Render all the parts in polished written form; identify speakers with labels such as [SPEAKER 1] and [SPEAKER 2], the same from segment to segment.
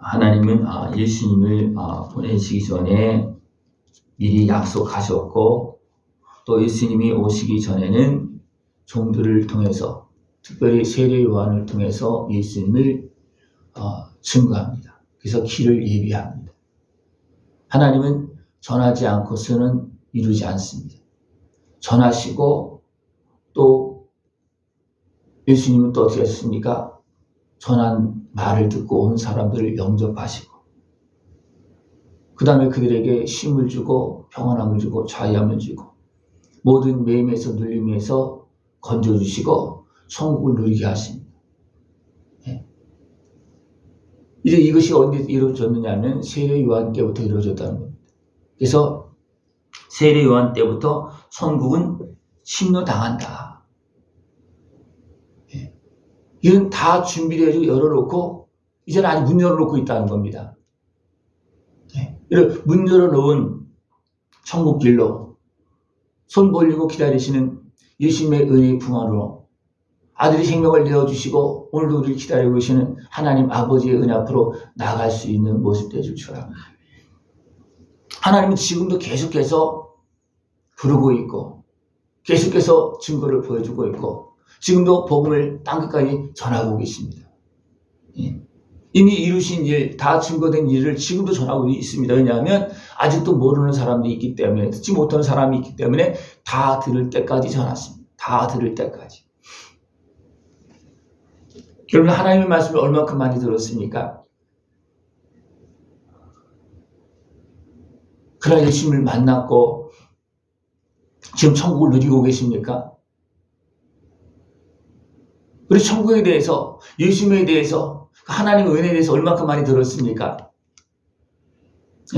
[SPEAKER 1] 하나님은 예수님을 보내시기 전에 미리 약속하셨고, 또 예수님이 오시기 전에는 종들을 통해서, 특별히 세례 요한을 통해서 예수님을 증거합니다. 그래서 길을 예비합니다. 하나님은 전하지 않고서는 이루지 않습니다. 전하시고, 또 예수님은 또 어떻게 하셨습니까? 전한 말을 듣고 온 사람들을 영접하시고, 그 다음에 그들에게 쉼을 주고 평안함을 주고 자유함을 주고 모든 매임에서 눌림에서 건져주시고 천국을 누리게 하십니다. 이제 이것이 언제 이루어졌느냐면 세례 요한 때부터 이루어졌다는 겁니다. 그래서 세례 요한 때부터 천국은 침노당한다. 이건 다 준비를 해주고 열어놓고 이제는 아직 문 열어놓고 있다는 겁니다. 이런 문 열어놓은 천국길로 손 벌리고 기다리시는 예수님의 은혜의 풍화로 아들이 생명을 내어주시고 오늘도 우리를 기다리고 계시는 하나님 아버지의 은혜 앞으로 나갈 수 있는 모습 되줄 줄 압니다. 하나님은 지금도 계속해서 부르고 있고 계속해서 증거를 보여주고 있고 지금도 복음을 땅끝까지 전하고 계십니다. 이미 이루신 일, 다 증거된 일을 지금도 전하고 있습니다. 왜냐하면 아직도 모르는 사람들이 있기 때문에, 듣지 못하는 사람이 있기 때문에 다 들을 때까지 전하십니다. 다 들을 때까지. 여러분, 하나님의 말씀을 얼마큼 많이 들었습니까? 그러나 예수님을 만났고 지금 천국을 누리고 계십니까? 우리 천국에 대해서, 예수님에 대해서, 하나님의 은혜에 대해서 얼마큼 많이 들었습니까?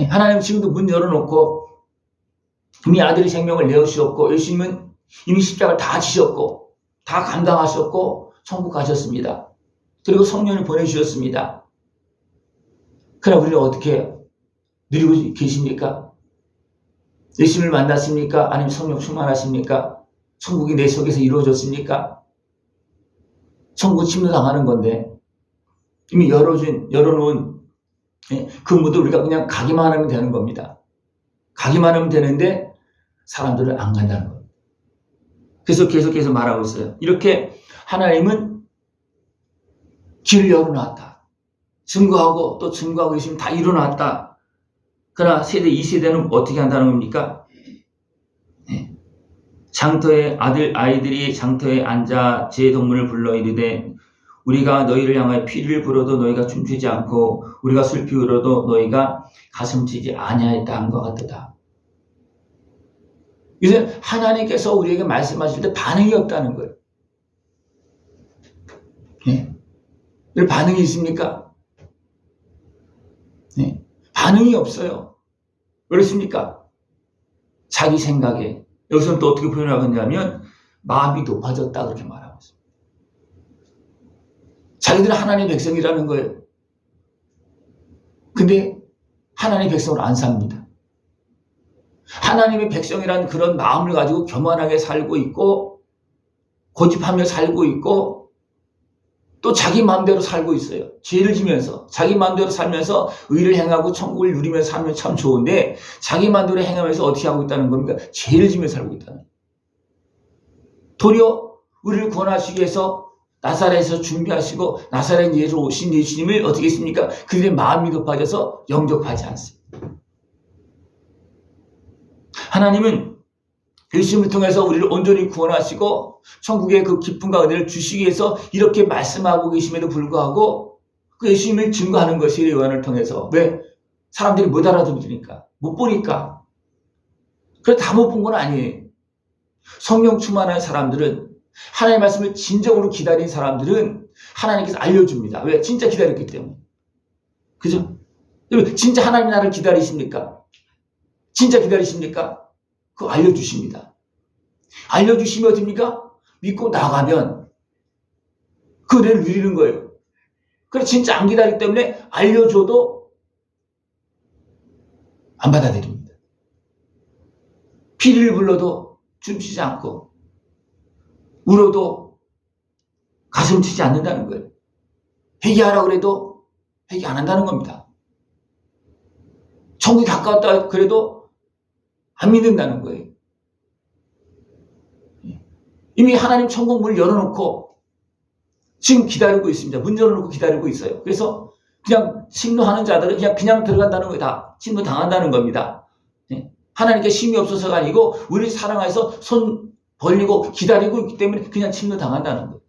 [SPEAKER 1] 하나님 지금도 문 열어놓고 이미 아들이 생명을 내어주셨고 예수님은 이미 십자가를 다 지셨고 다 감당하셨고 천국 가셨습니다. 그리고 성령을 보내주셨습니다. 그러나 우리는 어떻게 누리고 계십니까? 예수님을 만났습니까? 아니면 성령 충만하십니까? 천국이 내 속에서 이루어졌습니까? 천국 침노당하는 건데 이미 열어놓은 그 문도 우리가 그냥 가기만 하면 되는 겁니다. 가기만 하면 되는데 사람들은 안 간다는 겁니다. 그래서 계속해서 말하고 있어요. 이렇게 하나님은 길을 열어놨다. 증거하고 또 증거하고 계시면 다 일어났다. 그러나 세대 2세대는 어떻게 한다는 겁니까? 장터에 아이들이 장터에 앉아 제 동물을 불러 이르되 우리가 너희를 향하여 피를 불어도 너희가 춤추지 않고 우리가 슬피 울어도 너희가 가슴치지 아니하였다 한 것 같다. 이제 하나님께서 우리에게 말씀하실 때 반응이 없다는 거예요. 반응이 있습니까? 반응이 없어요. 그렇습니까? 자기 생각에 여기서는 또 어떻게 표현하겠냐면 마음이 높아졌다 그렇게 말하고 있습니다. 자기들은 하나님의 백성이라는 거예요. 근데 하나님의 백성을 안 삽니다. 하나님의 백성이라는 그런 마음을 가지고 교만하게 살고 있고 고집하며 살고 있고 또 자기 마음대로 살고 있어요. 죄를 지면서 자기 마음대로 살면서 의를 행하고 천국을 누리면서 살면 참 좋은데 자기 마음대로 행하면서 어떻게 하고 있다는 겁니까? 죄를 지면서 살고 있다는 거예요. 도리어 우리를 구원하시기 위해서 나사렛에서 준비하시고 나사렛 예수로 오신 예수님을 어떻게 했습니까? 그들의 마음이 높아져서 영접하지 않습니다. 하나님은 예수님을 통해서 우리를 온전히 구원하시고 천국의 그 기쁨과 은혜를 주시기 위해서 이렇게 말씀하고 계심에도 불구하고 그 예수님을 증거하는 것이 세례 요한을 통해서. 왜? 사람들이 못 알아들으니까, 못 보니까. 그래 다 못 본 건 아니에요. 성령 충만한 사람들은, 하나님의 말씀을 진정으로 기다린 사람들은 하나님께서 알려줍니다. 왜? 진짜 기다렸기 때문에. 그죠? 진짜 하나님 나를 기다리십니까? 진짜 기다리십니까? 그거 알려주십니다. 알려주시면 어떻습니까? 믿고 나가면 그 은혜를 누리는 거예요. 그래 진짜 안 기다리기 때문에 알려줘도 안 받아들입니다. 피리를 불러도 춤추지 않고 울어도 가슴 치지 않는다는 거예요. 회개하라고 그래도 회개 안 한다는 겁니다. 천국이 가까웠다 그래도 안 믿는다는 거예요. 이미 하나님 천국 문을 열어놓고 지금 기다리고 있습니다. 문 열어놓고 기다리고 있어요. 그래서 그냥 심노하는 자들은 그냥 들어간다는 거예요. 다 심노 당한다는 겁니다. 하나님께 심이 없어서가 아니고 우리를 사랑해서 손 벌리고 기다리고 있기 때문에 그냥 심노 당한다는 거예요.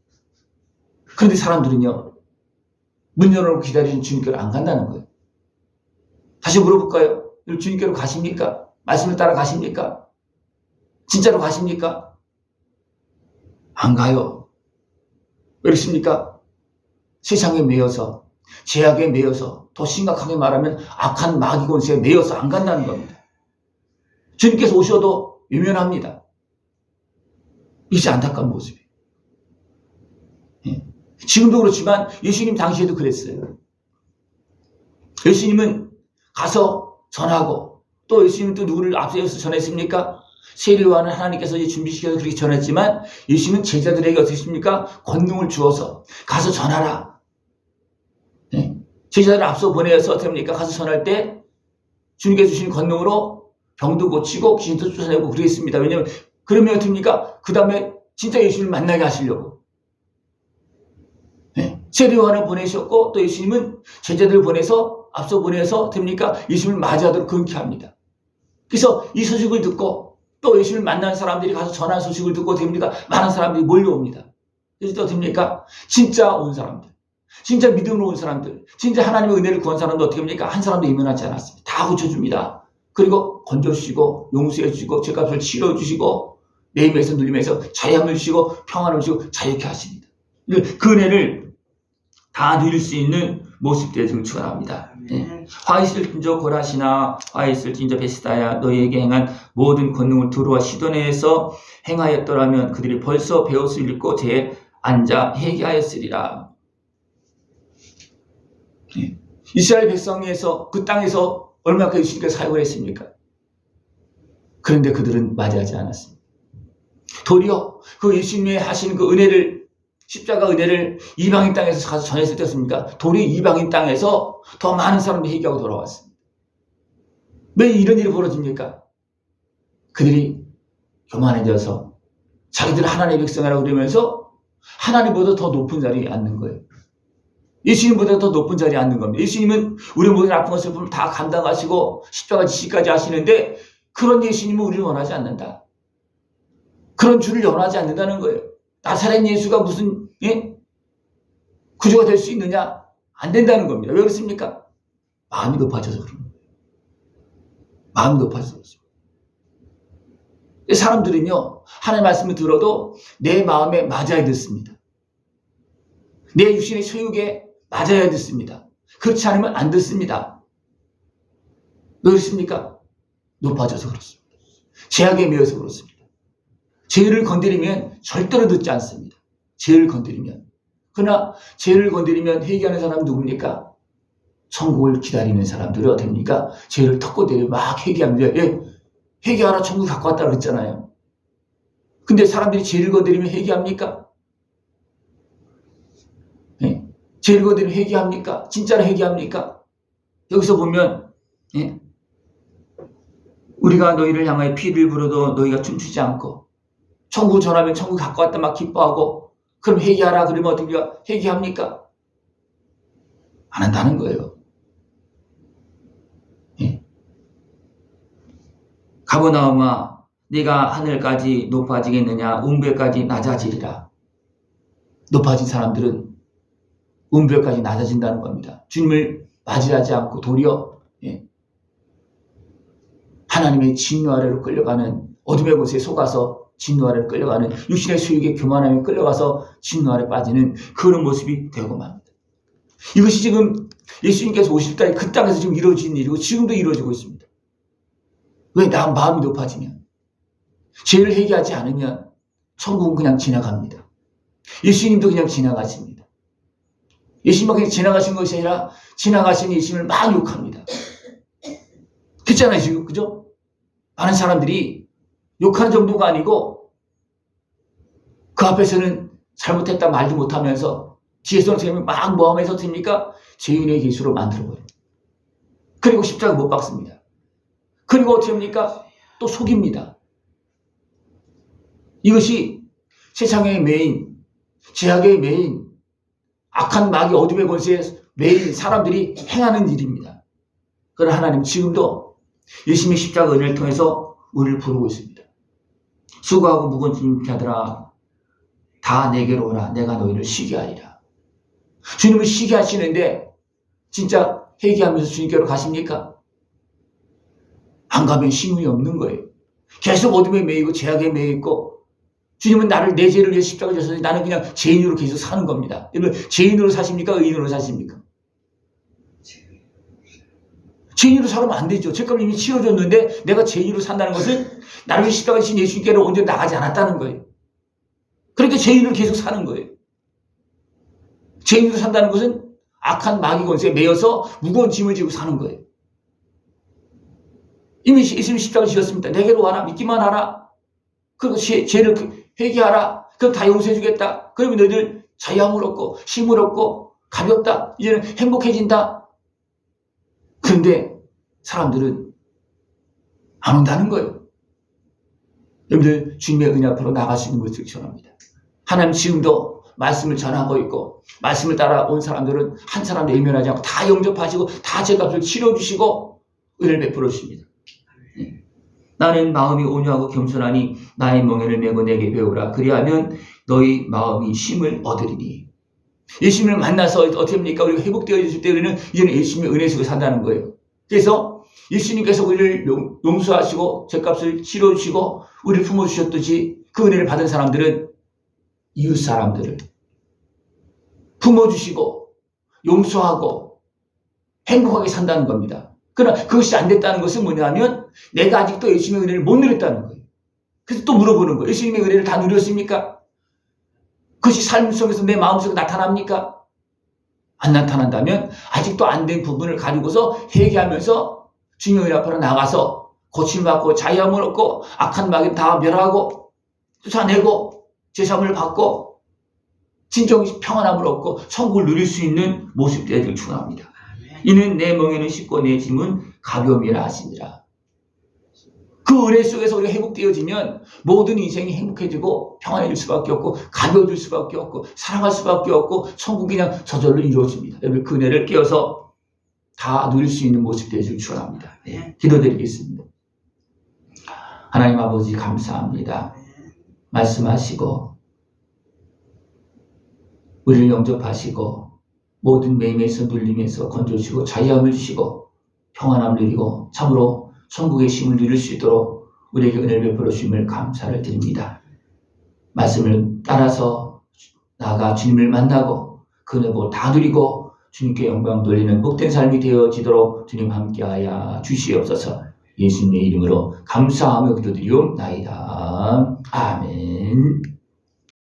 [SPEAKER 1] 그런데 사람들은요, 문 열어놓고 기다리는 주님께로 안 간다는 거예요. 다시 물어볼까요? 주님께로 가십니까? 말씀을 따라 가십니까? 진짜로 가십니까? 안 가요. 왜 그렇습니까? 세상에 매여서, 죄악에 매여서, 더 심각하게 말하면 악한 마귀 권세에 매여서 안 간다는 겁니다. 주님께서 오셔도 유면합니다. 이것이 안타까운 모습이에요. 지금도 그렇지만 예수님 당시에도 그랬어요. 예수님은 가서 전하고, 또 예수님은 또 누구를 앞세워서 전했습니까? 세례요한은 하나님께서 이제 준비시켜서 그렇게 전했지만 예수님은 제자들에게 어떻게 했습니까? 권능을 주어서 가서 전하라. 제자들을 앞서 보내서 어떻게 합니까? 가서 전할 때 주님께서 주신 권능으로 병도 고치고 귀신도 쫓아내고 그러겠습니다. 왜냐하면 그러면 어떻게 합니까? 그 다음에 진짜 예수님을 만나게 하시려고. 세례요한을 보내셨고 또 예수님은 제자들을 보내서 앞서 보내서 됩니까? 예수님을 맞이하도록 그렇게 합니다. 그래서 이 소식을 듣고 또 예수님을 만난 사람들이 가서 전한 소식을 듣고 됩니까? 많은 사람들이 몰려옵니다. 그래서 또 됩니까? 진짜 온 사람들, 진짜 믿음으로 온 사람들, 진짜 하나님의 은혜를 구한 사람도 어떻게 합니까? 한 사람도 이면하지 않았습니다. 다 고쳐줍니다. 그리고 건져주시고 용서해주시고 죄값을 치러주시고 내 힘에서 눌림에서 자유함을 주시고 평안을 주시고 자유케 하십니다. 그 은혜를 다 누릴 수 있는 모습들을 지금 축원합니다. 화 있을진저 고라시나 화 있을진저 베시다야 너희에게 행한 모든 권능을 두루와 시도내에서 행하였더라면 그들이 벌써 배옷을 입고 제에 앉아 회개하였으리라. 이스라엘 백성에서 그 땅에서 얼마나 예수님께서 사역을 했습니까? 그런데 그들은 맞이하지 않았습니다. 도리어 그 예수님의 하신 그 은혜를 십자가 은혜를 이방인 땅에서 가서 전했을 때였습니까? 도리어 이방인 땅에서 더 많은 사람들이 회개하고 돌아왔습니다. 왜 이런 일이 벌어집니까? 그들이 교만해져서 자기들 하나님의 백성이라고 그러면서 하나님보다 더 높은 자리에 앉는 거예요. 예수님보다 더 높은 자리에 앉는 겁니다. 예수님은 우리 모든 아픈 것을 다 감당하시고 십자가 지시까지 하시는데 그런 예수님은 우리를 원하지 않는다. 그런 주를 원하지 않는다는 거예요. 나사렛 예수가 무슨 구주가 될 수 있느냐? 안 된다는 겁니다. 왜 그렇습니까? 마음이 높아져서 그런 거예요. 마음이 높아져서 그렇습니다. 사람들은요, 하나님의 말씀을 들어도 내 마음에 맞아야 듣습니다. 내 육신의 소욕에 맞아야 듣습니다. 그렇지 않으면 안 듣습니다. 왜 그렇습니까? 높아져서 그렇습니다. 죄악에 매여서 그렇습니다. 죄를 건드리면 절대로 듣지 않습니다. 죄를 건드리면. 그러나 죄를 건드리면 회개하는 사람은 누굽니까? 천국을 기다리는 사람들이 어떻습니까? 죄를 턱고대려 막 회개합니다. 회개하라 천국 갖고 왔다고 그랬잖아요. 근데 사람들이 죄를 건드리면 회개합니까? 죄를 건드리면 회개합니까? 진짜로 회개합니까? 여기서 보면 우리가 너희를 향하여 피를 불어도 너희가 춤추지 않고 천국 전하면 천국 갖고 왔다 막 기뻐하고 그럼 회개하라 그러면 어떻게 회개합니까? 안 한다는 거예요. 가버나움아 네가 하늘까지 높아지겠느냐 운별까지 낮아지리라. 높아진 사람들은 운별까지 낮아진다는 겁니다. 주님을 맞이하지 않고 도리어 하나님의 진노 아래로 끌려가는 어둠의 곳에 속아서 진노 아래로 끌려가는 육신의 소욕에 교만함에 끌려가서 진노 아래 빠지는 그런 모습이 되고 맙니다. 이것이 지금 예수님께서 오실 때 그 땅에서 지금 이루어진 일이고 지금도 이루어지고 있습니다. 왜? 나 마음이 높아지면 죄를 회개하지 않으면 천국은 그냥 지나갑니다. 예수님도 그냥 지나가십니다. 예수님은 그냥 지나가신 것이 아니라 지나가신 예수님을 막 욕합니다. 그렇잖아요 지금. 그죠? 많은 사람들이 욕하는 정도가 아니고 그 앞에서는 잘못했다 말도 못하면서 뒤에서는 어떻게 하면 막 모함해서 어떻습니까? 죄인의 예수로 만들어버려요. 그리고 십자가 못 박습니다. 그리고 어떻게 합니까? 또 속입니다. 이것이 세상의 메인, 죄악의 메인, 악한 마귀 어둠의 권세의 메인 사람들이 행하는 일입니다. 그러나 하나님 지금도 예수님의 십자가 은혜를 통해서 우리를 부르고 있습니다. 수고하고 무거운 짐 자들아 다 내게로 오라. 내가 너희를 쉬게 하리라. 주님은 쉬게 하시는데 진짜 회개하면서 주님께로 가십니까? 안 가면 쉼이 없는 거예요. 계속 어둠에 매이고 죄악에 매이고 주님은 나를 내 죄를 위해 십자가 졌으니 나는 그냥 죄인으로 계속 사는 겁니다. 여러분 죄인으로 사십니까? 의인으로 사십니까? 죄인으로 살면 안 되죠. 죄값을 이미 치러줬는데 내가 죄인으로 산다는 것은 나를 위해 십자가 지신 예수님께로 온전히 나가지 않았다는 거예요. 그러니까 죄인으로 계속 사는 거예요. 죄인으로 산다는 것은 악한 마귀 권세에 매여서 무거운 짐을 지고 사는 거예요. 이미 예수님 십자가를 지었습니다. 내게로 와라. 믿기만 하라. 그리고 죄를 회개하라. 그럼 다 용서해 주겠다. 그러면 너희들 자유함을 얻고 힘을 얻고 가볍다. 이제는 행복해진다. 그런데 사람들은 안 온다는 거예요. 여러분들 주님의 은혜 앞으로 나갈 수 있는 것을 전합니다. 하나님 지금도 말씀을 전하고 있고 말씀을 따라온 사람들은 한 사람도 외면하지 않고 다 영접하시고 다 죄값을 치러주시고 은혜를 베풀어 주십니다. 나는 마음이 온유하고 겸손하니 나의 멍에를 메고 내게 배우라. 그리하면 너희 마음이 쉼을 얻으리니. 예수님을 만나서 어떻게 합니까? 우리가 회복되어질 때 우리는 이제는 예수님의 은혜 속에 산다는 거예요. 그래서 예수님께서 우리를 용서하시고 죄값을 치러주시고 우리를 품어주셨듯이 그 은혜를 받은 사람들은 이웃 사람들을 품어주시고 용서하고 행복하게 산다는 겁니다. 그러나 그것이 안 됐다는 것은 뭐냐면 내가 아직도 예수님의 은혜를 못 누렸다는 거예요. 그래서 또 물어보는 거예요. 예수님의 은혜를 다 누렸습니까? 그것이 삶 속에서 내 마음속에 나타납니까? 안 나타난다면 아직도 안 된 부분을 가지고서 회개하면서 주님의 은혜 앞으로 나가서 고침받고 자유함을 얻고 악한 마귀를 다 멸하고 쫓아내고 제사함을 받고 진정 평안함을 얻고 천국을 누릴 수 있는 모습 되기를 축원합니다. 이는 내 멍에는 쉽고 내 짐은 가벼움이라 하시니라. 그 은혜 속에서 우리가 회복되어지면 모든 인생이 행복해지고 평안해질 수밖에 없고 가벼워질 수밖에 없고 사랑할 수밖에 없고 천국이 그냥 저절로 이루어집니다. 여러분 그 은혜를 깨어서 다 누릴 수 있는 모습 되기를 축원합니다. 네, 기도드리겠습니다. 하나님 아버지 감사합니다. 말씀하시고 우리를 영접하시고 모든 매임에서 눌림에서 건져주시고 자유함을 주시고 평안함을 누리고 참으로 천국의 쉼을 누릴 수 있도록 우리에게 은혜를 베풀어 주심을 감사를 드립니다. 말씀을 따라서 나아가 주님을 만나고 그 은혜를 다 누리고 주님께 영광 돌리는 복된 삶이 되어지도록 주님 함께하여 주시옵소서. 예수님의 이름으로 감사하며 기도드리옵나이다. 아멘.